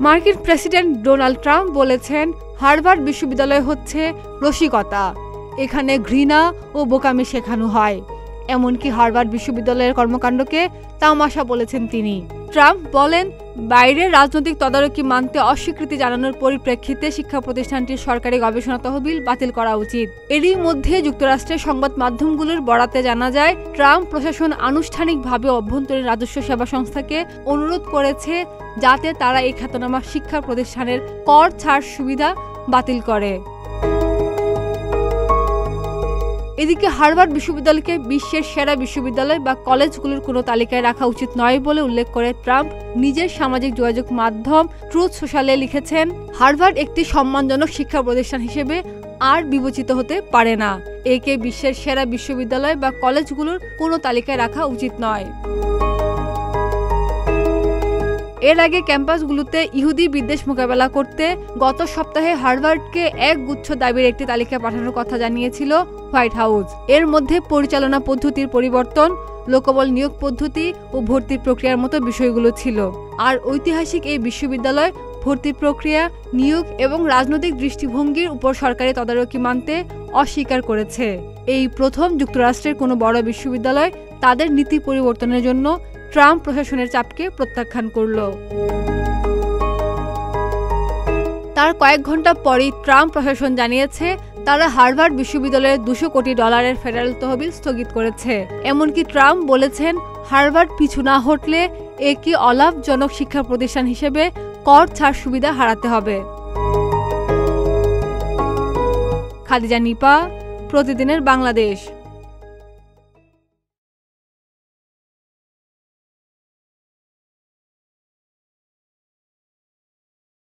মার্কিন president Donald Trump বলেছেন, Harvard বিশ্ববিদ্যালয় হচ্ছে রসিকতা, এখানে ঘৃণা ও বোকামি শেখানো হয়। এমনকি হার্ভার্ড বিশ্ববিদ্যালয়ের কর্মকাণ্ডকে তামাশা বলেছেন তিনি। ট্রাম্প বলেন, বাইরের রাজনৈতিক তদারকি মানতে অস্বীকৃতি জানানোর পরিপ্রেক্ষিতে শিক্ষা প্রতিষ্ঠানটির সরকারি গবেষণা তহবিল বাতিল করা উচিত। এরই মধ্যে যুক্তরাষ্ট্রের সংবাদ মাধ্যমগুলোর বরাতে জানা যায়, ট্রাম্প প্রশাসন আনুষ্ঠানিকভাবে অভ্যন্তরীণ রাজস্ব সেবা সংস্থাকে অনুরোধ করেছে যাতে তারা এই খ্যাতনামা শিক্ষা প্রতিষ্ঠানের কর ছাড় সুবিধা বাতিল করে। এদিকে হার্ভার্ড বিশ্ববিদ্যালয়কে বিশ্বের সেরা বিশ্ববিদ্যালয় বা কলেজগুলোর কোনো তালিকায় রাখা উচিত নয় বলে উল্লেখ করে ট্রাম্প নিজের সামাজিক যোগাযোগ মাধ্যম ট্রুথ সোশ্যালে লিখেছেন, হার্ভার্ড একটি সম্মানজনক শিক্ষা প্রতিষ্ঠান হিসেবে আর বিবেচিত হতে পারে না। একে বিশ্বের সেরা বিশ্ববিদ্যালয় বা কলেজগুলোর কোনো তালিকায় রাখা উচিত নয়। এর আগে ক্যাম্পাসগুলোতে ইহুদি বিদ্বেষ মোকাবেলা করতে গত সপ্তাহে হার্ভার্ডকে এক গুচ্ছ দাবির একটি তালিকা পাঠানোর কথা জানিয়েছিল হোয়াইট হাউস। এর মধ্যে পরিচালনা পদ্ধতির পরিবর্তন, লোকবল নিয়োগ পদ্ধতি ও ভর্তির প্রক্রিয়ার মতো বিষয়গুলো ছিল। আর ঐতিহাসিক এই বিশ্ববিদ্যালয় ভর্তি প্রক্রিয়া, নিয়োগ এবং রাজনৈতিক দৃষ্টিভঙ্গির উপর সরকারি তদারকি মানতে অস্বীকার করেছে। এই প্রথম যুক্তরাষ্ট্রের কোনো বড় বিশ্ববিদ্যালয় তাদের নীতি পরিবর্তনের জন্য ট্রাম্প প্রশাসনের চাপকে প্রত্যাখ্যান করল। তার কয়েক ঘন্টা পরেই ট্রাম্প প্রশাসন জানিয়েছে তারা হার্ভার্ড বিশ্ববিদ্যালয়ের $200 কোটি ফেডারেল তহবিল স্থগিত করেছে। এমনকি ট্রাম্প বলেছেন, হার্ভার্ড পিছু না হটলে একে অলাভজনক শিক্ষা প্রতিষ্ঠান হিসেবে কর ছাড় সুবিধা হারাতে হবে। খাদিজা নিপা, প্রতিদিনের বাংলাদেশ।